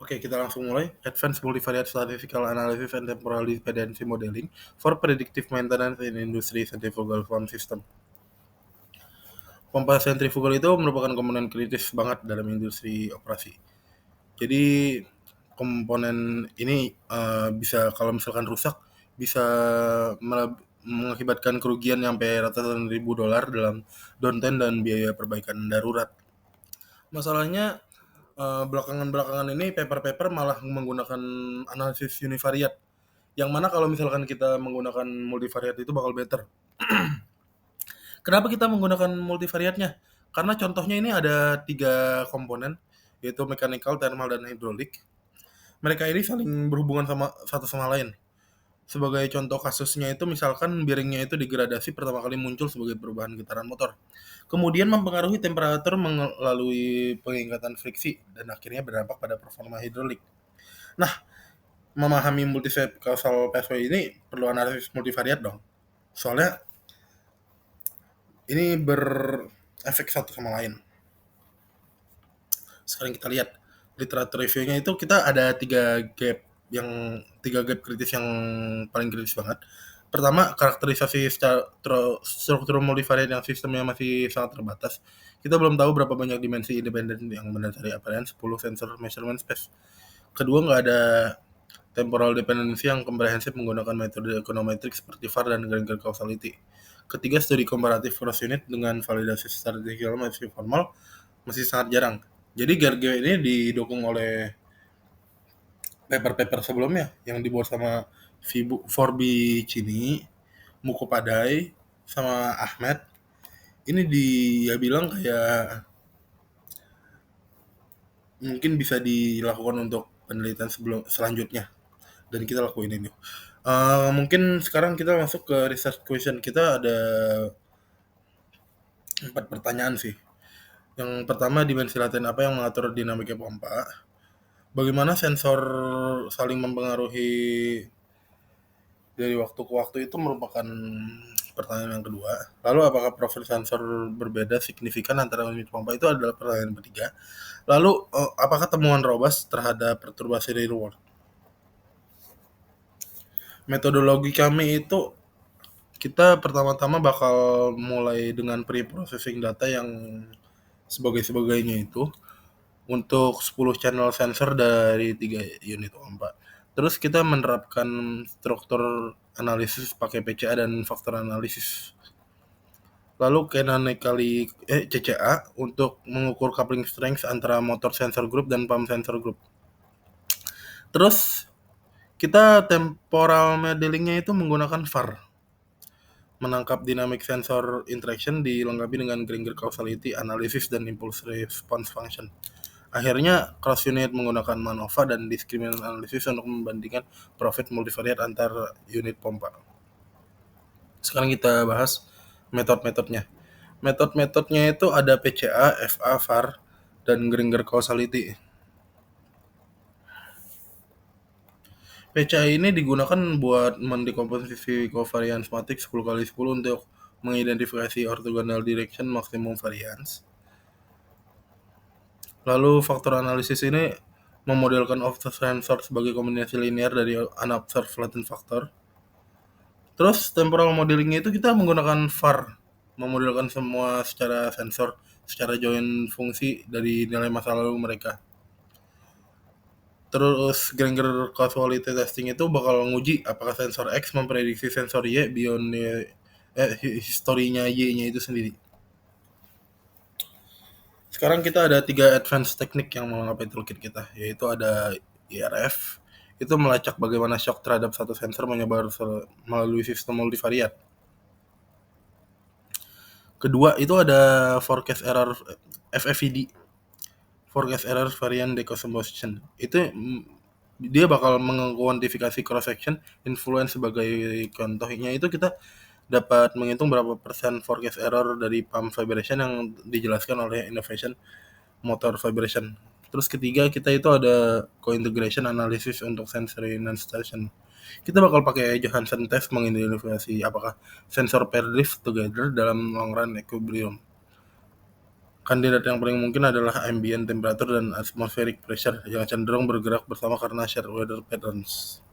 Oke, kita langsung mulai. Advanced Multivariate Statistical Analysis and Temporal Dependency Modeling for Predictive Maintenance in Industry Centrifugal Farm System. Pompa sentrifugal itu merupakan komponen kritis banget dalam industri operasi. Jadi komponen ini bisa kalau misalkan rusak bisa mengakibatkan kerugian sampai ratusan ribu dolar dalam downtime dan biaya perbaikan darurat. Masalahnya belakangan-belakangan ini paper-paper malah menggunakan analisis univariate. Yang mana kalau misalkan kita menggunakan multivariate itu bakal better. Kenapa kita menggunakan multivariate-nya? Karena contohnya ini ada 3 komponen, yaitu mechanical, thermal, dan hydraulic. Mereka ini saling berhubungan sama satu sama lain. Sebagai contoh kasusnya itu misalkan bearingnya itu degradasi pertama kali muncul sebagai perubahan getaran motor. Kemudian mempengaruhi temperatur melalui pengingkatan friksi dan akhirnya berdampak pada performa hidrolik. Nah, memahami multi-step causal pathway ini perlu analisis multivariate dong. Soalnya ini berefek satu sama lain. Sekarang kita lihat literatur reviewnya itu kita ada 3 gap kritis yang paling kritis banget. Pertama, karakterisasi struktur multivariate yang sistemnya masih sangat terbatas. Kita belum tahu berapa banyak dimensi independen yang mendasari appearance, 10 sensor measurement space. Kedua, nggak ada temporal dependency yang komprehensif menggunakan metode econometric seperti VAR dan Granger causality. Ketiga, studi komparatif cross unit dengan validasi statistical masih formal masih sangat jarang. Jadi GRG ini didukung oleh paper-paper sebelumnya yang dibuat sama Forbi Cini, Mukopadai, sama Ahmed. Ini dia bilang kayak mungkin bisa dilakukan untuk penelitian selanjutnya. Dan kita lakuin ini. Mungkin sekarang kita masuk ke research question. Kita ada 4 pertanyaan sih. Yang pertama, dimensi laten apa yang mengatur dinamika pompa? Bagaimana sensor saling mempengaruhi dari waktu ke waktu itu merupakan pertanyaan yang kedua. Lalu apakah profil sensor berbeda signifikan antara unit pompa itu adalah pertanyaan ketiga. Lalu apakah temuan robust terhadap perturbasi real world? Metodologi kami itu kita pertama-tama bakal mulai dengan pre-processing data yang sebagainya itu untuk 10 channel sensor dari 3 unit pompa. Terus kita menerapkan struktur analisis pakai PCA dan faktor analisis. Lalu CCA untuk mengukur coupling strength antara motor sensor group dan pump sensor group. Terus kita temporal modelingnya itu menggunakan VAR. Menangkap dynamic sensor interaction dilengkapi dengan Granger causality analysis dan impulse response function. Akhirnya cross unit menggunakan MANOVA dan discriminant analysis untuk membandingkan profit multivariate antar unit pompa. Sekarang kita bahas metode-metodenya. Metode-metodenya itu ada PCA, FA, VAR, dan Granger causality. PCA ini digunakan buat mendekomposisi covariance matrix 10x10 untuk mengidentifikasi orthogonal direction maximum variance. Lalu faktor analisis ini memodelkan observed sensor sebagai kombinasi linear dari unobserved latent factor. Terus temporal modelingnya itu kita menggunakan VAR, memodelkan semua secara sensor, secara join fungsi dari nilai masa lalu mereka. Terus Granger causality testing itu bakal nguji apakah sensor X memprediksi sensor Y beyond historinya Y-nya itu sendiri. Sekarang kita ada 3 advanced teknik yang melengkapi toolkit kita, yaitu ada IRF, itu melacak bagaimana shock terhadap satu sensor menyebar melalui sistem multivariate. Kedua itu ada forecast error FFVD, forecast error variant decomposition. Itu dia bakal mengkuantifikasi cross section influence sebagai contohnya itu kita dapat menghitung berapa persen forecast error dari pump vibration yang dijelaskan oleh innovation motor vibration. Terus ketiga kita itu ada co-integration analysis untuk sensory non-station. Kita bakal pakai Johansson test mengidentifikasi apakah sensor pair drift together dalam long run equilibrium. Kandidat yang paling mungkin adalah ambient temperature dan atmospheric pressure yang cenderung bergerak bersama karena shared weather patterns.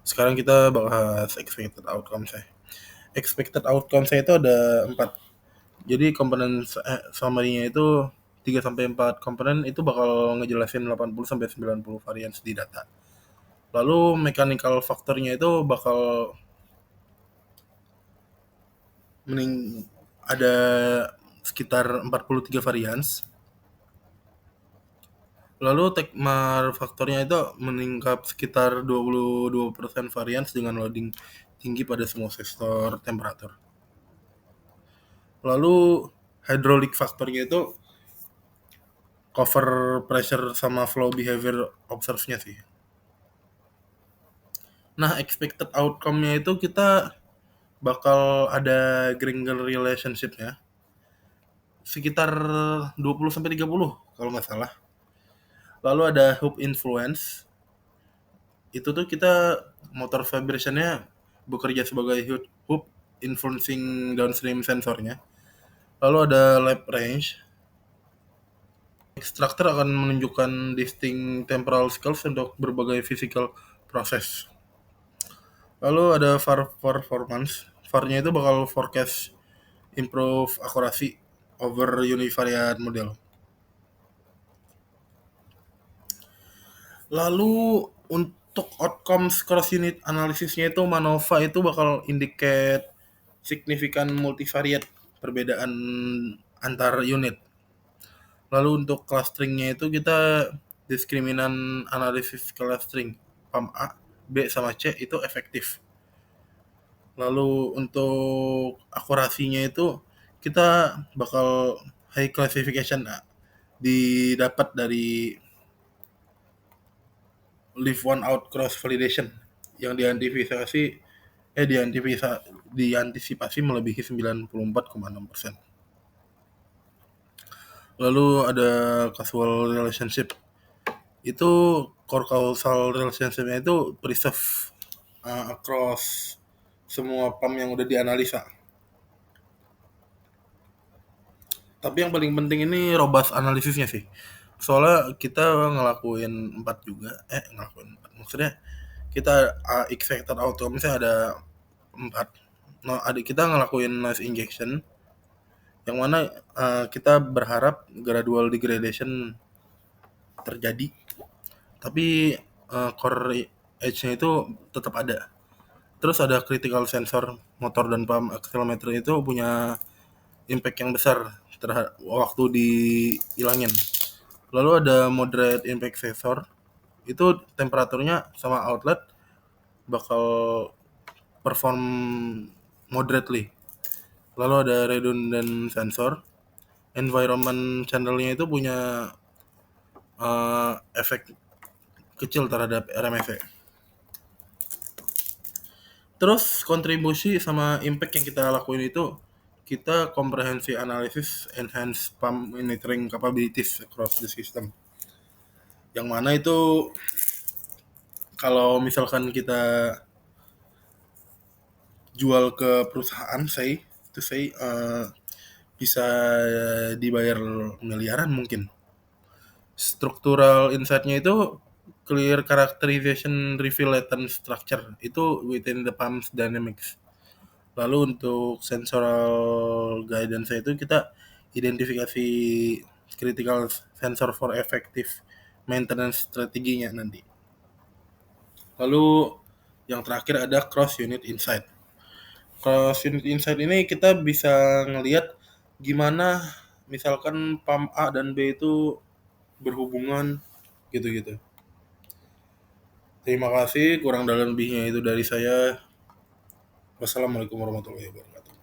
Sekarang kita bahas expected outcome saya. Expected outcome saya itu ada 4. Jadi komponen summary-nya itu 3 sampai 4 komponen itu bakal ngejelasin 80 sampai 90 varians di data. Lalu mechanical faktornya itu bakal mening ada sekitar 43 varians. Lalu tekmar faktornya itu meningkat sekitar 22% varians dengan loading tinggi pada semua sektor temperatur. Lalu hydraulic faktornya itu cover pressure sama flow behavior observe-nya sih. Nah, expected outcome-nya itu kita bakal ada Granger relationship-nya sekitar 20 sampai 30 kalau nggak salah. Lalu ada hoop influence. Itu tuh kita motor vibration-nya bekerja sebagai hoop influencing downstream sensornya. Lalu ada lap range. Extractor akan menunjukkan distinct temporal scales untuk berbagai physical process. Lalu ada VAR performance. VAR-nya itu bakal forecast improve accuracy over univariate model. Lalu untuk outcomes cross unit analisisnya itu MANOVA itu bakal indicate signifikan multivariate perbedaan antar unit. Lalu untuk clusteringnya itu kita diskriminan analisis clustering PAM A, B sama C itu efektif. Lalu untuk akurasinya itu kita bakal high classification didapat dari leave one out cross validation yang diantisipasi melebihi 94,6%. Lalu ada causal relationship. Itu core causal relationship-nya itu preserve across semua PAM yang udah dianalisa. Tapi yang paling penting ini robust analisisnya sih. Soalnya kita ngelakuin 4 juga. Ngelakuin 4. Maksudnya kita expected outcome-nya ada 4. Nah, kita ngelakuin noise injection yang mana kita berharap gradual degradation terjadi. Tapi core edge-nya itu tetap ada. Terus ada critical sensor motor dan pump accelerometer itu punya impact yang besar terhadap waktu dihilangin. Lalu ada moderate impact sensor, itu temperaturnya sama outlet bakal perform moderately. Lalu ada redundant sensor, environment channelnya itu punya efek kecil terhadap RMSE. Terus kontribusi sama impact yang kita lakuin itu kita comprehensive analysis enhance pump monitoring capabilities across the system. Yang mana itu kalau misalkan kita jual ke perusahaan, bisa dibayar miliaran mungkin. Structural insight-nya itu clear characterization reveal latent structure itu within the pump's dynamics. Lalu untuk sensoral guidance itu kita identifikasi critical sensor for effective maintenance strateginya nanti. Lalu yang terakhir ada cross unit insight. Cross unit insight ini kita bisa ngelihat gimana misalkan PAM A dan B itu berhubungan gitu-gitu. Terima kasih, kurang dan lebihnya itu dari saya. Wassalamualaikum warahmatullahi wabarakatuh.